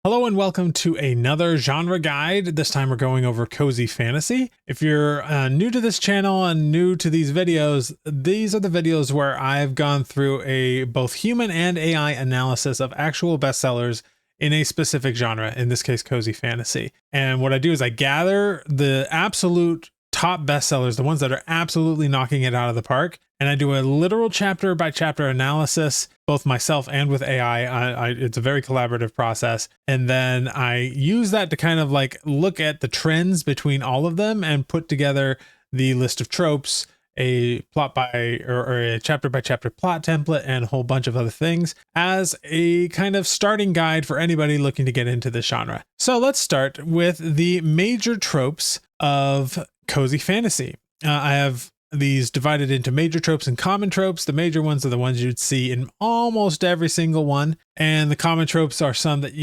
Hello and welcome to another genre guide. This time we're going over cozy fantasy. If you're new to this channel and new to these videos, these are the videos where I've gone through a both human and AI analysis of actual bestsellers in a specific genre, in this case, cozy fantasy. And what I do is I gather the absolute top bestsellers, the ones that are absolutely knocking it out of the park, and I do a literal chapter by chapter analysis, both myself and with AI. It's a very collaborative process. And then I use that to kind of like look at the trends between all of them and put together the list of tropes, a plot by or a chapter by chapter plot template, and a whole bunch of other things as a kind of starting guide for anybody looking to get into this genre. So let's start with the major tropes of cozy fantasy. I have these divided into major tropes and common tropes. The major ones are the ones you'd see in almost every single one, and the common tropes are some that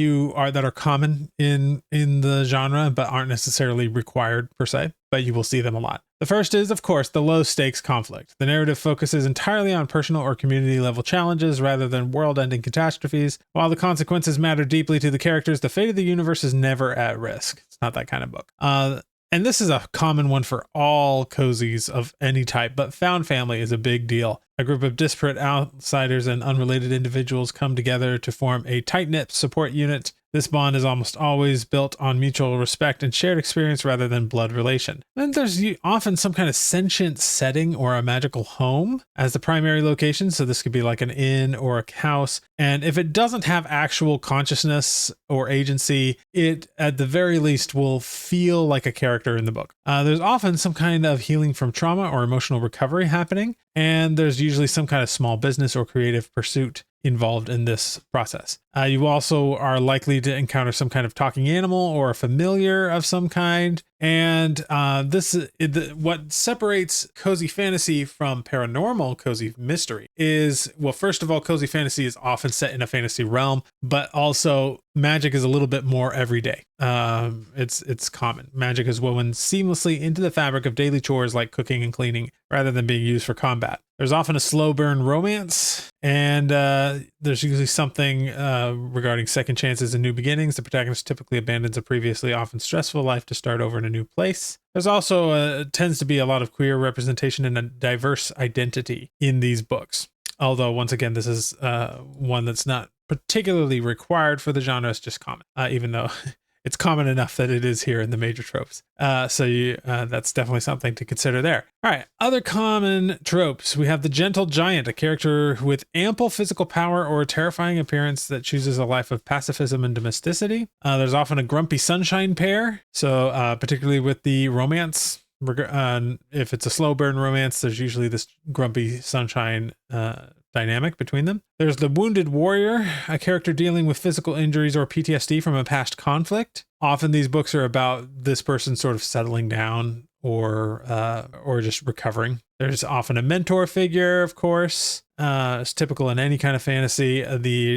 are common in the genre but aren't necessarily required per se, but you will see them a lot. The first is, of course, the low stakes conflict. The narrative focuses entirely on personal or community level challenges rather than world-ending catastrophes. While the consequences matter deeply to the characters, the fate of the universe is never at risk. It's not that kind of book. And this is a common one for all cozies of any type, but found family is a big deal. A group of disparate outsiders and unrelated individuals come together to form a tight-knit support unit. This bond is almost always built on mutual respect and shared experience rather than blood relation. Then there's often some kind of sentient setting or a magical home as the primary location. So this could be like an inn or a house. And if it doesn't have actual consciousness or agency, it at the very least will feel like a character in the book. There's often some kind of healing from trauma or emotional recovery happening. And there's usually some kind of small business or creative pursuit involved in this process. You also are likely to encounter some kind of talking animal or a familiar of some kind. And what separates cozy fantasy from paranormal cozy mystery is, well, first of all, cozy fantasy is often set in a fantasy realm, but also magic is a little bit more everyday. It's common. Magic is woven seamlessly into the fabric of daily chores like cooking and cleaning rather than being used for combat. There's often a slow burn romance, and there's usually something regarding second chances and new beginnings. The protagonist typically abandons a previously often stressful life to start over in a new place. There's also tends to be a lot of queer representation and a diverse identity in these books. Although, once again, this is one that's not particularly required for the genre. It's just common, even though it's common enough that it is here in the major tropes. That's definitely something to consider there. All right, other common tropes. We have the gentle giant, a character with ample physical power or a terrifying appearance that chooses a life of pacifism and domesticity. There's often a grumpy sunshine pair. So particularly with the romance, if it's a slow burn romance, there's usually this grumpy sunshine dynamic between them. There's the wounded warrior, a character dealing with physical injuries or PTSD from a past conflict. Often these books are about this person sort of settling down or just recovering. There's often a mentor figure, of course. It's typical in any kind of fantasy.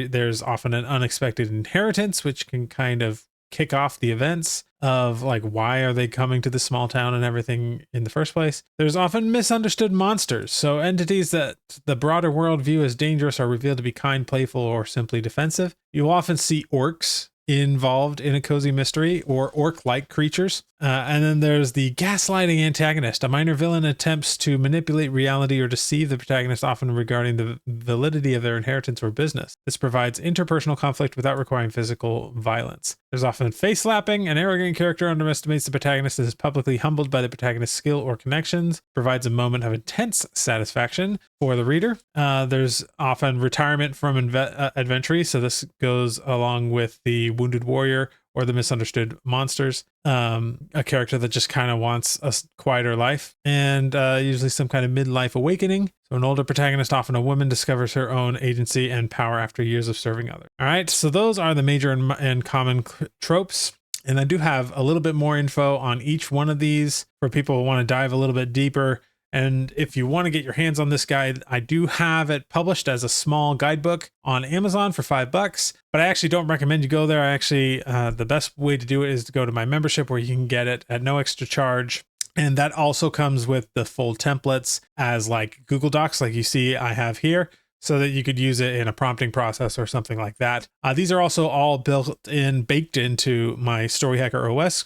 There's often an unexpected inheritance, which can kind of kick off the events of like, why are they coming to the small town and everything in the first place. There's often misunderstood monsters. So entities that the broader world view as dangerous are revealed to be kind, playful, or simply defensive. You'll often see orcs involved in a cozy mystery, or orc-like creatures. And then there's the gaslighting antagonist. A minor villain attempts to manipulate reality or deceive the protagonist, often regarding the validity of their inheritance or business. This provides interpersonal conflict without requiring physical violence. There's often face slapping. An arrogant character underestimates the protagonist and is publicly humbled by the protagonist's skill or connections, provides a moment of intense satisfaction for the reader. There's often retirement from adventure. So this goes along with the wounded warrior or the misunderstood monsters, a character that just kind of wants a quieter life, and usually some kind of midlife awakening. So an older protagonist, often a woman, discovers her own agency and power after years of serving others. All right, so those are the major and common tropes. And I do have a little bit more info on each one of these for people who want to dive a little bit deeper. And if you want to get your hands on this guide, I do have it published as a small guidebook on Amazon for $5, but I actually don't recommend you go there. The best way to do it is to go to my membership, where you can get it at no extra charge. And that also comes with the full templates as like Google Docs, like you see I have here. so that you could use it in a prompting process or something like that. These are also all baked into my Story Hacker OS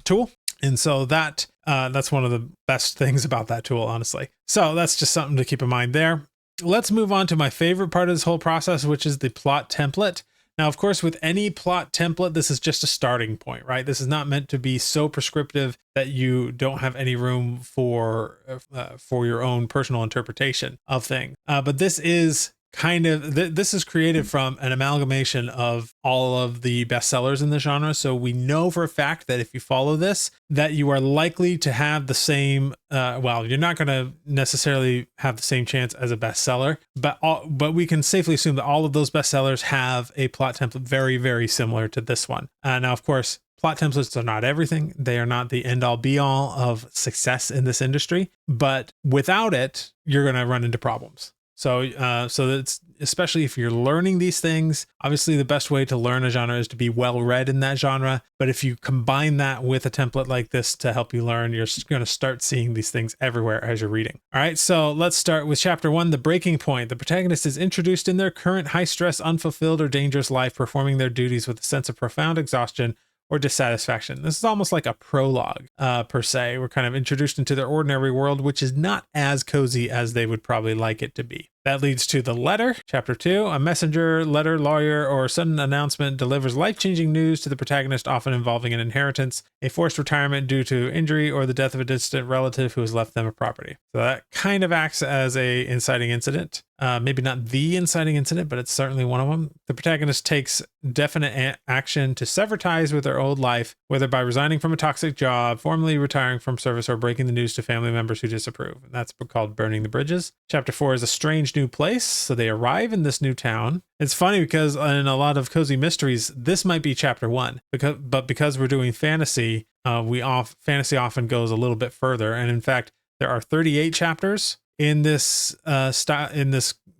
tool. And so that's one of the best things about that tool, honestly. So that's just something to keep in mind there. Let's move on to my favorite part of this whole process, which is the plot template. Now, of course, with any plot template, this is just a starting point, right? This is not meant to be so prescriptive that you don't have any room for your own personal interpretation of things. But this is this is created from an amalgamation of all of the bestsellers in the genre. So we know for a fact that if you follow this, that you are likely to have the same, you're not going to necessarily have the same chance as a bestseller, but we can safely assume that all of those bestsellers have a plot template very, very similar to this one. Now, of course, plot templates are not everything. They are not the end all be all of success in this industry, but without it, you're going to run into problems. So that's, especially if you're learning these things, obviously the best way to learn a genre is to be well read in that genre. But if you combine that with a template like this to help you learn, you're going to start seeing these things everywhere as you're reading. All right, so let's start with chapter 1, the breaking point. The protagonist is introduced in their current high stress, unfulfilled, or dangerous life, performing their duties with a sense of profound exhaustion or dissatisfaction. This is almost like a prologue per se. We're kind of introduced into their ordinary world, which is not as cozy as they would probably like it to be. That leads to the letter. Chapter 2, a messenger, letter, lawyer, or sudden announcement delivers life-changing news to the protagonist, often involving an inheritance, a forced retirement due to injury, or the death of a distant relative who has left them a property. So that kind of acts as a inciting incident. Maybe not the inciting incident, but it's certainly one of them. The protagonist takes definite action to sever ties with their old life, whether by resigning from a toxic job, formally retiring from service, or breaking the news to family members who disapprove. And that's called burning the bridges. Chapter 4 is a strange new place. So they arrive in this new town. It's funny because in a lot of cozy mysteries, this might be chapter 1, because we're doing fantasy, fantasy often goes a little bit further. And in fact, there are 38 chapters in this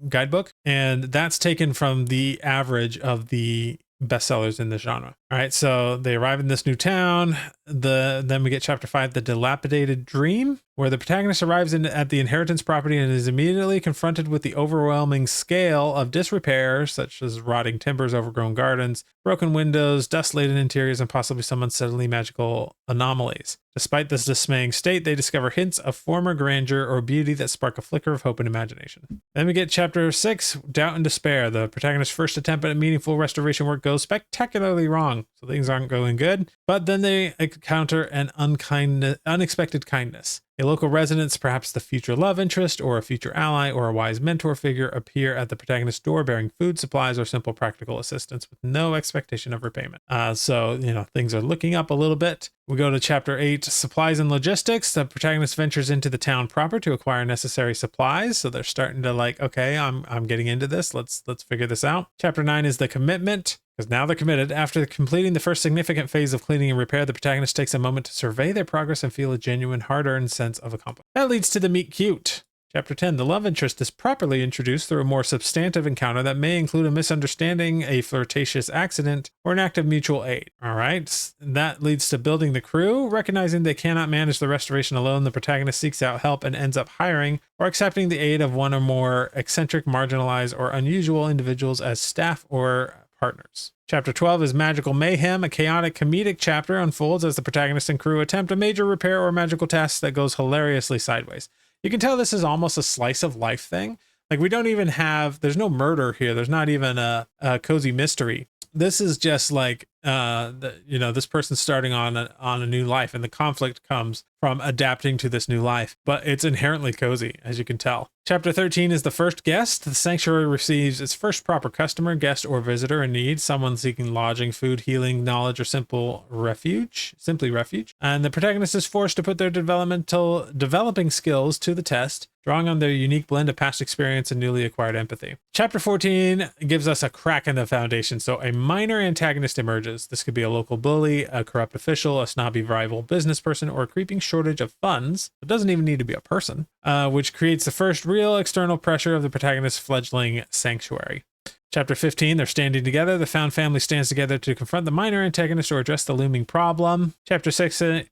guidebook, and that's taken from the average of the bestsellers in the genre. All right, so they arrive in this new town. Then we get chapter 5, the dilapidated dream, where the protagonist arrives at the inheritance property and is immediately confronted with the overwhelming scale of disrepair, such as rotting timbers, overgrown gardens, broken windows, dust-laden interiors, and possibly some unsettling magical anomalies. Despite this dismaying state, they discover hints of former grandeur or beauty that spark a flicker of hope and imagination. Then we get chapter 6, doubt and despair. The protagonist's first attempt at meaningful restoration work goes spectacularly wrong, so things aren't going good. But then they encounter an unexpected kindness. A local resident, perhaps the future love interest or a future ally or a wise mentor figure, appear at the protagonist's door bearing food, supplies, or simple practical assistance with no expectation of repayment. So things are looking up a little bit. We go to chapter 8, supplies and logistics. The protagonist ventures into the town proper to acquire necessary supplies. So they're starting to okay, I'm getting into this. Let's figure this out. Chapter 9 is the commitment. Because now they're committed. After completing the first significant phase of cleaning and repair, the protagonist takes a moment to survey their progress and feel a genuine, hard-earned sense of accomplishment. That leads to the meet cute. Chapter 10, the love interest is properly introduced through a more substantive encounter that may include a misunderstanding, a flirtatious accident, or an act of mutual aid. All right, that leads to building the crew. Recognizing they cannot manage the restoration alone, the protagonist seeks out help and ends up hiring or accepting the aid of one or more eccentric, marginalized, or unusual individuals as staff or partners. Chapter 12 is magical mayhem. A chaotic comedic chapter unfolds as the protagonist and crew attempt a major repair or magical task that goes hilariously sideways. You can tell this is almost a slice of life thing. Like, we don't even have, there's no murder here. There's not even a cozy mystery. This is just like, this person's starting on a new life, and the conflict comes from adapting to this new life, but it's inherently cozy, as you can tell. Chapter 13 is the first guest. The sanctuary receives its first proper customer, guest, or visitor in need, someone seeking lodging, food, healing, knowledge, or simply refuge. And the protagonist is forced to put their developing skills to the test, drawing on their unique blend of past experience and newly acquired empathy. Chapter 14 gives us a crack in the foundation. So a minor antagonist emerges. This could be a local bully, a corrupt official, a snobby rival business person, or a creeping shortage of funds. It doesn't even need to be a person, which creates the first real external pressure of the protagonist's fledgling sanctuary. Chapter 15, they're standing together. The found family stands together to confront the minor antagonist or address the looming problem. Chapter 16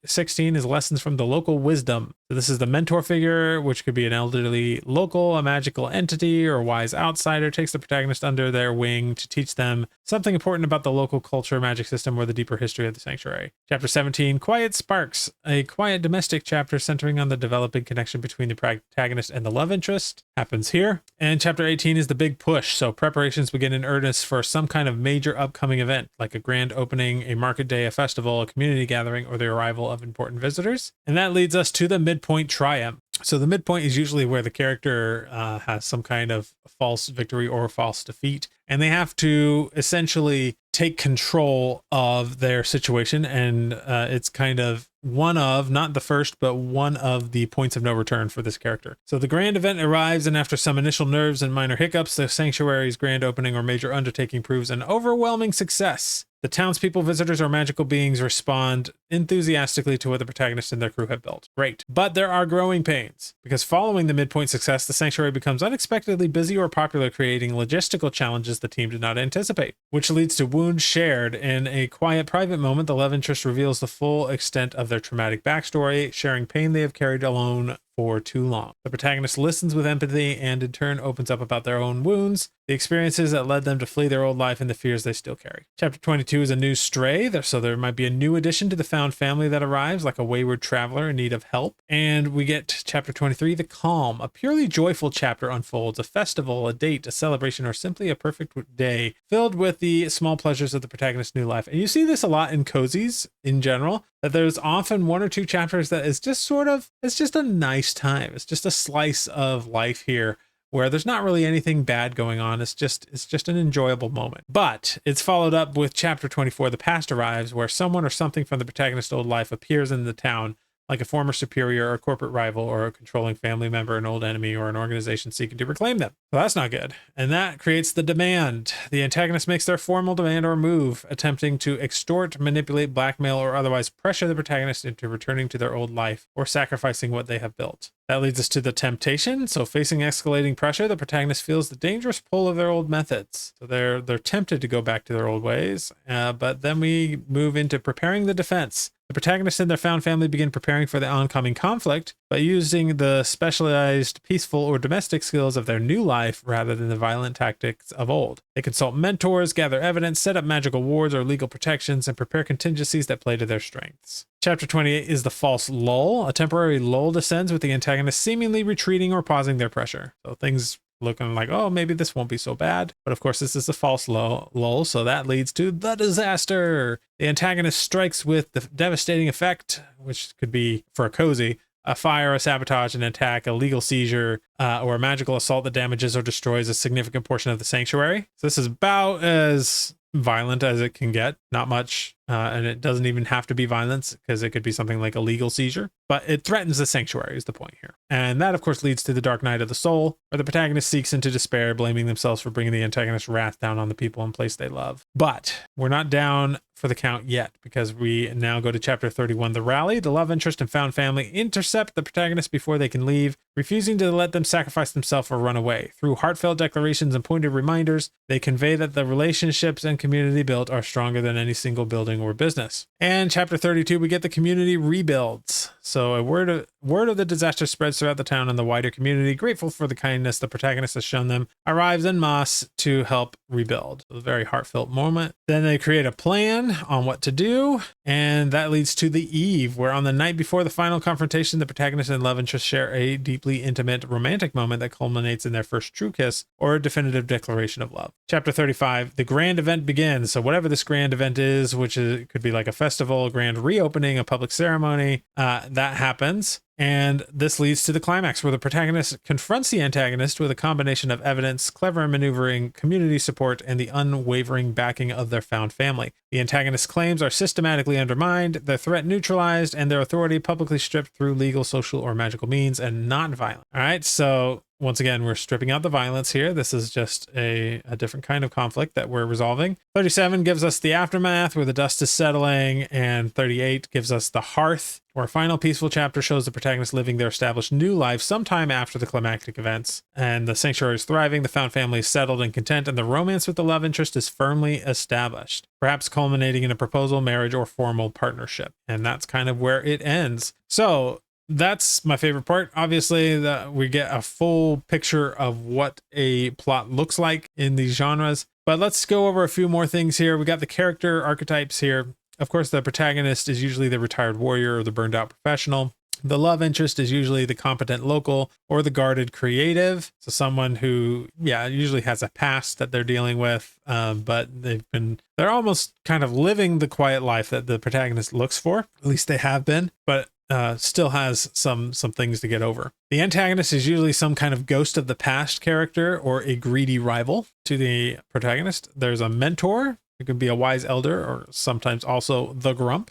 is lessons from the local wisdom. So this is the mentor figure, which could be an elderly local, a magical entity, or a wise outsider, takes the protagonist under their wing to teach them something important about the local culture, magic system, or the deeper history of the sanctuary. Chapter 17, Quiet Sparks, a quiet domestic chapter centering on the developing connection between the protagonist and the love interest, happens here. And chapter 18 is the big push. So preparations begin in earnest for some kind of major upcoming event, like a grand opening, a market day, a festival, a community gathering, or the arrival of important visitors. And that leads us to the midpoint triumph. So the midpoint is usually where the character has some kind of false victory or false defeat, and they have to essentially take control of their situation. And it's kind of one of, not the first, but one of the points of no return for this character. So the grand event arrives, and after some initial nerves and minor hiccups, the sanctuary's grand opening or major undertaking proves an overwhelming success. The townspeople, visitors, or magical beings respond enthusiastically to what the protagonist and their crew have built. Great. But there are growing pains, because following the midpoint success, the sanctuary becomes unexpectedly busy or popular, creating logistical challenges the team did not anticipate, which leads to wounds shared. In a quiet, private moment, the love interest reveals the full extent of their traumatic backstory, sharing pain they have carried alone for too long. The protagonist listens with empathy and in turn opens up about their own wounds, the experiences that led them to flee their old life, and the fears they still carry. Chapter 22 is a new stray, so there might be a new addition to the found family that arrives, like a wayward traveler in need of help. And we get chapter 23, the calm. A purely joyful chapter unfolds, a festival, a date, a celebration, or simply a perfect day filled with the small pleasures of the protagonist's new life. And you see this a lot in cozies in general, that there's often one or two chapters that is just sort of, it's just a nice time. It's just a slice of life here where there's not really anything bad going on. It's just an enjoyable moment. But it's followed up with chapter 24, the past arrives, where someone or something from the protagonist's old life appears in the town, like a former superior or corporate rival or a controlling family member, an old enemy, or an organization seeking to reclaim them. Well, that's not good. And that creates the demand. The antagonist makes their formal demand or move, attempting to extort, manipulate, blackmail, or otherwise pressure the protagonist into returning to their old life or sacrificing what they have built. That leads us to the temptation. So facing escalating pressure, the protagonist feels the dangerous pull of their old methods. So they're tempted to go back to their old ways. But then we move into preparing the defense. The protagonist and their found family begin preparing for the oncoming conflict by using the specialized peaceful or domestic skills of their new life rather than the violent tactics of old. They consult mentors, gather evidence, set up magical wards or legal protections, and prepare contingencies that play to their strengths. Chapter 28 is the false lull. A temporary lull descends with the antagonist seemingly retreating or pausing their pressure. So things looking like, oh, maybe this won't be so bad. But of course, this is a false lull, so that leads to the disaster. The antagonist strikes with the devastating effect, which could be, for a cozy, a fire, a sabotage, an attack, a legal seizure, or a magical assault that damages or destroys a significant portion of the sanctuary. So this is about as violent as it can get. Not much, and it doesn't even have to be violence, because it could be something like a legal seizure, but it threatens the sanctuary is the point here. And that of course leads to the dark night of the soul, where the protagonist seeks into despair, blaming themselves for bringing the antagonist's wrath down on the people and place they love. But we're not down for the count yet, because we now go to chapter 31, the rally. The love interest and found family intercept the protagonist before they can leave, refusing to let them sacrifice themselves or run away. Through heartfelt declarations and pointed reminders, they convey that the relationships and community built are stronger than any single building or business. And chapter 32, we get the community rebuilds. So a word of the disaster spreads throughout the town and the wider community, grateful for the kindness the protagonist has shown them, arrives en masse to help rebuild. A very heartfelt moment. Then they create a plan on what to do, and that leads to the eve, where on the night before the final confrontation, the protagonist and love interest share a deeply intimate romantic moment that culminates in their first true kiss or a definitive declaration of love. Chapter 35, the grand event begins. So whatever this grand event is, which could be like a festival, a grand reopening, a public ceremony, that happens. And this leads to the climax, where the protagonist confronts the antagonist with a combination of evidence, clever maneuvering, community support, and the unwavering backing of their found family. The antagonist's claims are systematically undermined, their threat neutralized, and their authority publicly stripped through legal, social, or magical means, and not violent. All right, so once again, we're stripping out the violence here. This is just a different kind of conflict that we're resolving. 37 gives us the aftermath where the dust is settling, and 38 gives us the hearth. Our final peaceful chapter shows the protagonist living their established new life sometime after the climactic events. And the sanctuary is thriving, the found family is settled and content, and the romance with the love interest is firmly established, perhaps culminating in a proposal, marriage, or formal partnership. And that's kind of where it ends. So that's my favorite part. Obviously, we get a full picture of what a plot looks like in these genres. But let's go over a few more things here. We got the character archetypes here. Of course, the protagonist is usually the retired warrior or the burned out professional. The love interest is usually the competent local or the guarded creative. So someone who, usually has a past that they're dealing with, but they're almost kind of living the quiet life that the protagonist looks for. At least they have been, but still has some things to get over. The antagonist is usually some kind of ghost of the past character or a greedy rival to the protagonist. There's a mentor. It could be a wise elder or sometimes also the grump,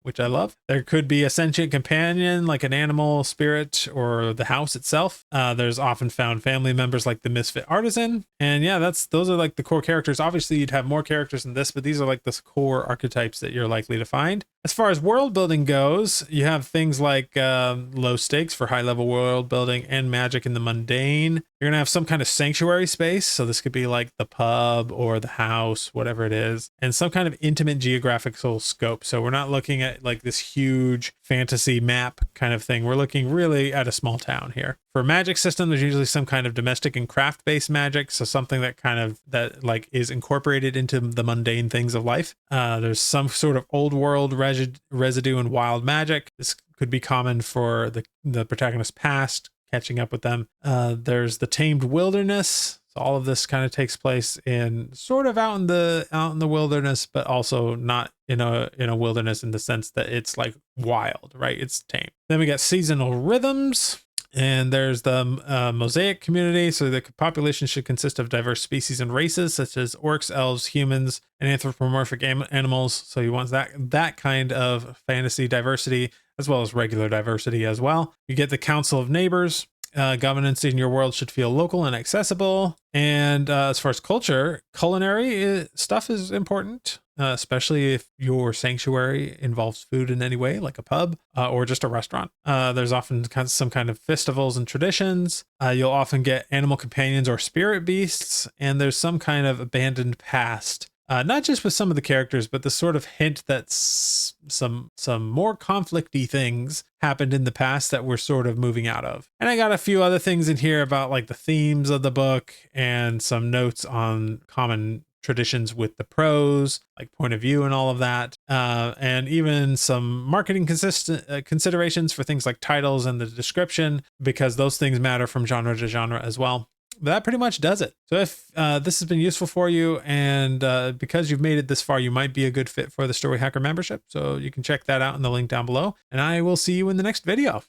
which I love. There could be a sentient companion like an animal, spirit, or the house itself. There's often found family members like the misfit artisan. And those are like the core characters. Obviously, you'd have more characters than this, but these are like the core archetypes that you're likely to find. As far as world building goes, you have things like low stakes for high level world building and magic in the mundane. You're going to have some kind of sanctuary space. So this could be like the pub or the house, whatever it is, and some kind of intimate geographical scope. So we're not looking at like this huge fantasy map kind of thing. We're looking really at a small town here. For magic system, there's usually some kind of domestic and craft-based magic. So something that like is incorporated into the mundane things of life. There's some sort of old world residue and wild magic. This could be common for the protagonist's past, catching up with them. There's the tamed wilderness. So all of this kind of takes place in sort of out in the wilderness, but also not in a wilderness in the sense that it's like wild, right? It's tame. Then we got seasonal rhythms. And there's the mosaic community. So the population should consist of diverse species and races, such as orcs, elves, humans, and anthropomorphic animals. So you want that kind of fantasy diversity, as well as regular diversity as well. You get the council of neighbors. Governance in your world should feel local and accessible. And as far as culture, culinary stuff is important, especially if your sanctuary involves food in any way, like a pub or just a restaurant. There's often some kind of festivals and traditions. You'll often get animal companions or spirit beasts, and there's some kind of abandoned past. Not just with some of the characters, but the sort of hint that some more conflicty things happened in the past that we're sort of moving out of. And I got a few other things in here about like the themes of the book and some notes on common traditions with the prose, like point of view and all of that. And even some marketing considerations for things like titles and the description, because those things matter from genre to genre as well. But that pretty much does it. So if this has been useful for you, and because you've made it this far, you might be a good fit for the Story Hacker membership. So you can check that out in the link down below. And I will see you in the next video.